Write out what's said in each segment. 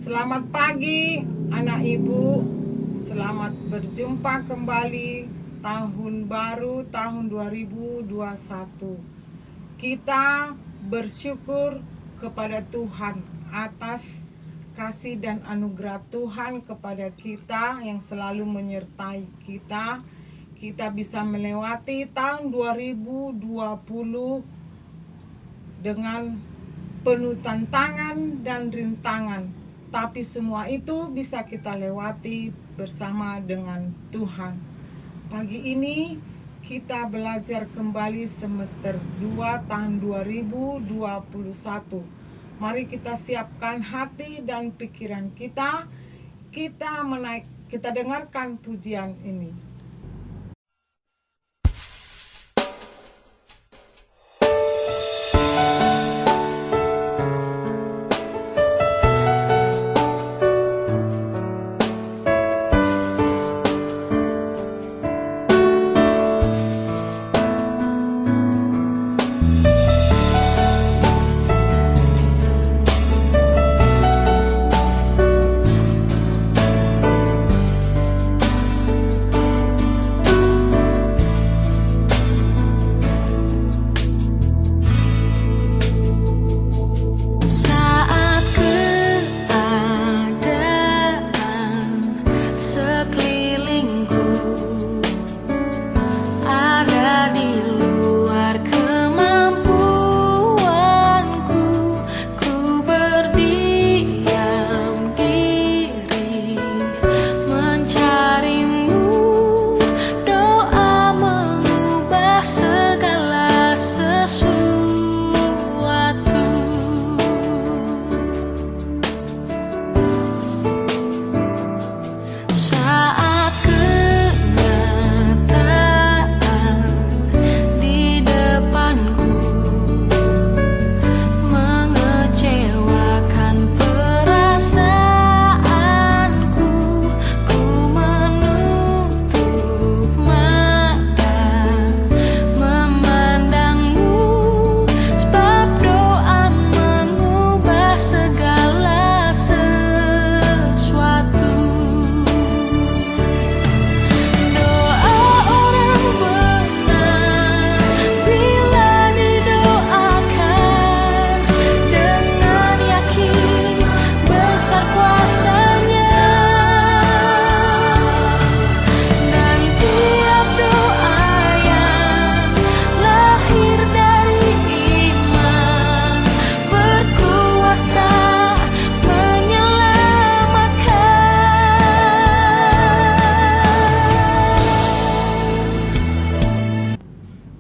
Selamat pagi anak ibu, selamat berjumpa kembali tahun baru tahun 2021. Kita bersyukur kepada Tuhan atas kasih dan anugerah Tuhan kepada kita yang selalu menyertai kita. Kita bisa melewati tahun 2020 dengan penuh tantangan dan rintangan, tapi semua itu bisa kita lewati bersama dengan Tuhan. Pagi ini kita belajar kembali semester 2 tahun 2021. Mari kita siapkan hati dan pikiran kita. Kita dengarkan pujian ini.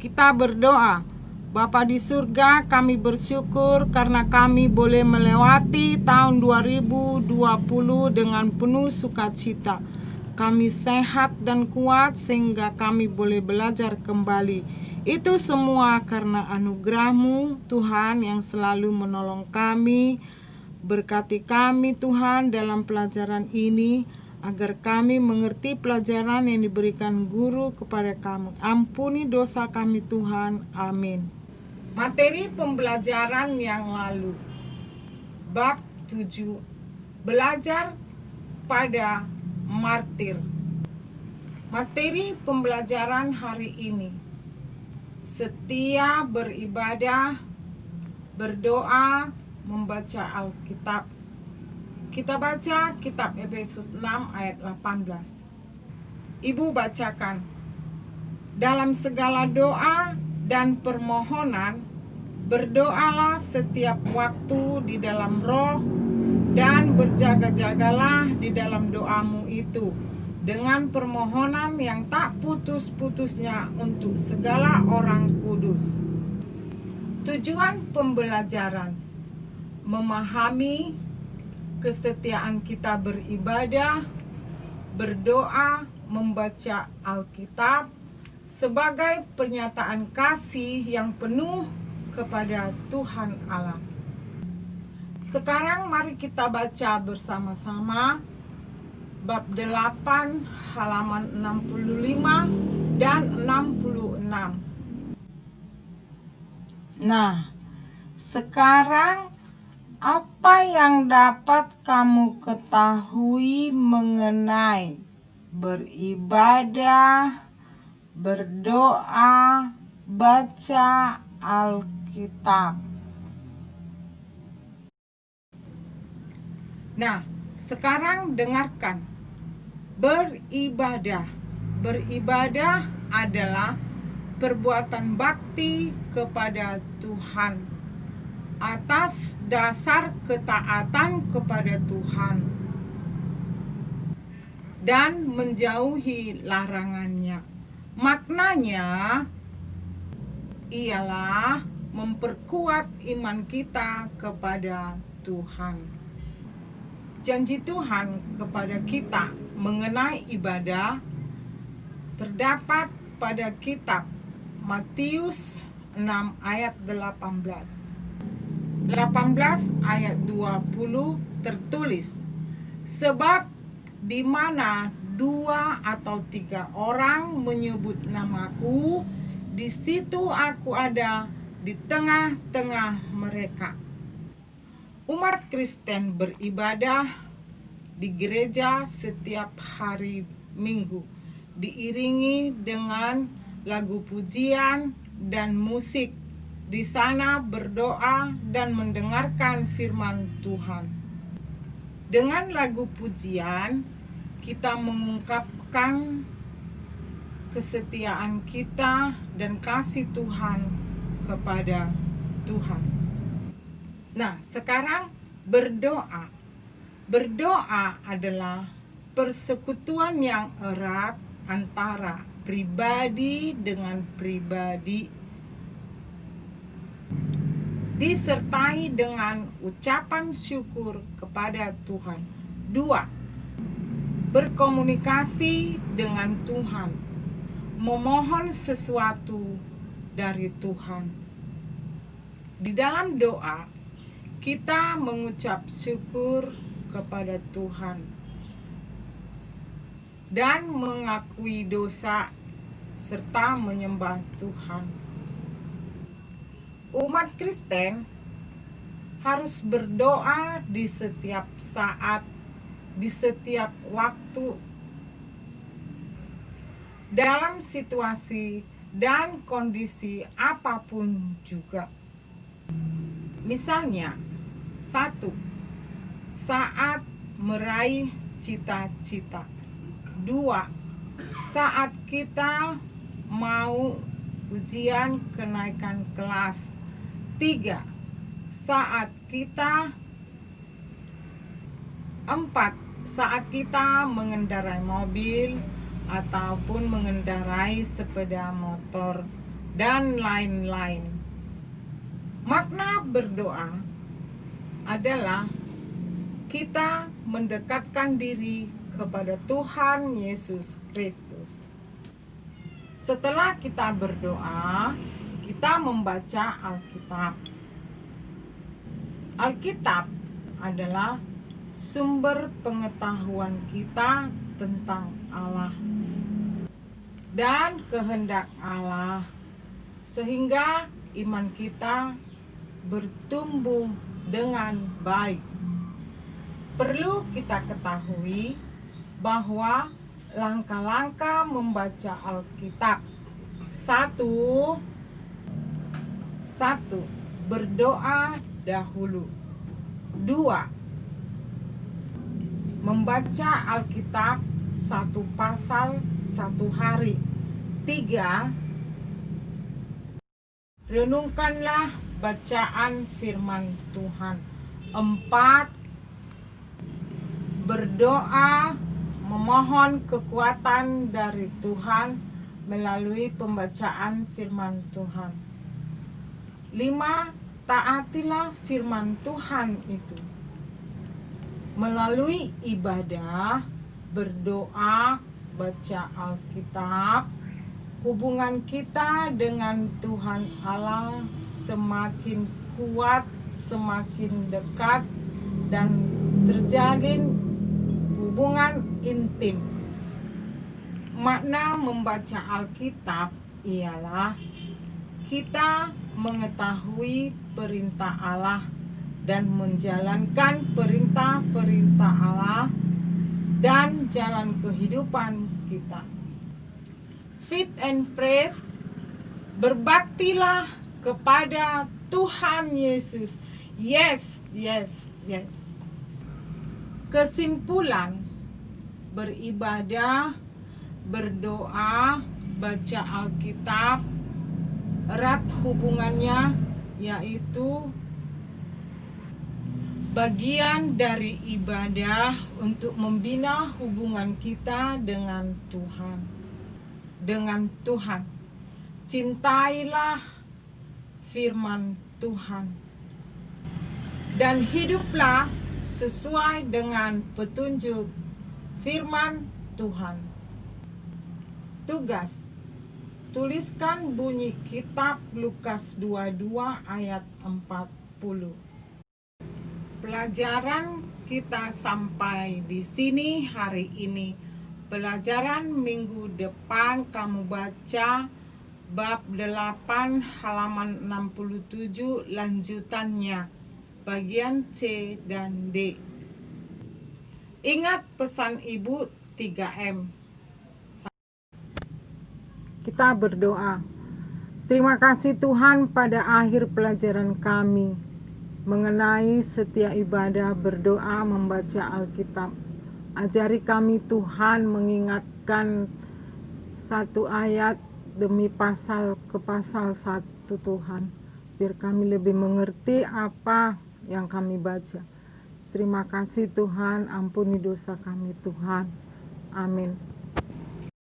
Kita berdoa. Bapa di surga, kami bersyukur karena kami boleh melewati tahun 2020 dengan penuh sukacita. Kami sehat dan kuat sehingga kami boleh belajar kembali. Itu semua karena anugerah-Mu Tuhan yang selalu menolong kami. Berkati kami Tuhan dalam pelajaran ini, agar kami mengerti pelajaran yang diberikan guru kepada kami. Ampuni dosa kami Tuhan. Amin. Materi pembelajaran yang lalu. Bab 7. Belajar pada martir. Materi pembelajaran hari ini. Setia beribadah, berdoa, membaca Alkitab. Kita baca kitab Efesus 6 ayat 18. Ibu bacakan. Dalam segala doa dan permohonan, berdoalah setiap waktu di dalam roh, dan berjaga-jagalah di dalam doamu itu, dengan permohonan yang tak putus-putusnya untuk segala orang kudus. Tujuan pembelajaran: memahami kesetiaan kita beribadah, berdoa, membaca Alkitab sebagai pernyataan kasih yang penuh kepada Tuhan Allah. Sekarang mari kita baca bersama-sama bab 8 halaman 65 dan 66. Nah, sekarang Apa yang dapat kamu ketahui mengenai beribadah, berdoa, baca Alkitab? Nah, sekarang dengarkan. Beribadah. Beribadah adalah perbuatan bakti kepada Tuhan atas dasar ketaatan kepada Tuhan dan menjauhi larangannya. Maknanya ialah memperkuat iman kita kepada Tuhan. Janji Tuhan kepada kita mengenai ibadah terdapat pada kitab Matius 6 ayat 18 ayat 20 tertulis, sebab di mana 2 atau 3 orang menyebut namaku, di situ aku ada di tengah-tengah mereka. Umat Kristen beribadah di gereja setiap hari Minggu, diiringi dengan lagu pujian dan musik. Di sana berdoa dan mendengarkan firman Tuhan. Dengan lagu pujian, kita mengungkapkan kesetiaan kita dan kasih Tuhan kepada Tuhan. Nah, sekarang berdoa. Berdoa adalah persekutuan yang erat antara pribadi dengan pribadi, disertai dengan ucapan syukur kepada Tuhan. 2. Berkomunikasi dengan Tuhan, memohon sesuatu dari Tuhan. Di dalam doa, kita mengucap syukur kepada Tuhan dan mengakui dosa serta menyembah Tuhan. Umat Kristen harus berdoa di setiap saat, di setiap waktu, dalam situasi dan kondisi apapun juga. Misalnya, 1. Saat meraih cita-cita. 2. Saat kita mau ujian kenaikan kelas. 3. Saat kita 4. Saat kita mengendarai mobil ataupun mengendarai sepeda motor dan lain-lain. Makna berdoa adalah kita mendekatkan diri kepada Tuhan Yesus Kristus. Setelah kita berdoa, kita membaca Alkitab. Alkitab adalah sumber pengetahuan kita tentang Allah dan kehendak Allah, sehingga iman kita bertumbuh dengan baik. Perlu kita ketahui bahwa langkah-langkah membaca Alkitab. 1. Berdoa dahulu. 2. Membaca Alkitab 1 pasal 1 hari. 3. Renungkanlah bacaan firman Tuhan. 4. Berdoa memohon kekuatan dari Tuhan melalui pembacaan firman Tuhan. 5. Taatilah firman Tuhan itu melalui ibadah, berdoa, baca Alkitab. Hubungan kita dengan Tuhan Allah semakin kuat, semakin dekat, dan terjalin hubungan intim. Makna membaca Alkitab ialah kita mengetahui perintah Allah dan menjalankan perintah-perintah Allah dan jalan kehidupan kita. Feed and praise, berbaktilah kepada Tuhan Yesus. Yes. Kesimpulan, beribadah, berdoa, baca Alkitab, erat hubungannya, yaitu bagian dari ibadah untuk membina hubungan kita dengan Tuhan. Cintailah firman Tuhan dan hiduplah sesuai dengan petunjuk firman Tuhan. Tugas: tuliskan bunyi kitab Lukas 22 ayat 40. Pelajaran kita sampai di sini hari ini. Pelajaran minggu depan kamu baca bab 8 halaman 67 lanjutannya, bagian C dan D. Ingat pesan Ibu 3M. Kita berdoa. Terima kasih Tuhan, pada akhir pelajaran kami mengenai setiap ibadah, berdoa, membaca Alkitab. Ajari kami Tuhan mengingatkan satu ayat demi pasal ke pasal satu Tuhan, biar kami lebih mengerti apa yang kami baca. Terima kasih Tuhan, ampuni dosa kami Tuhan. Amin.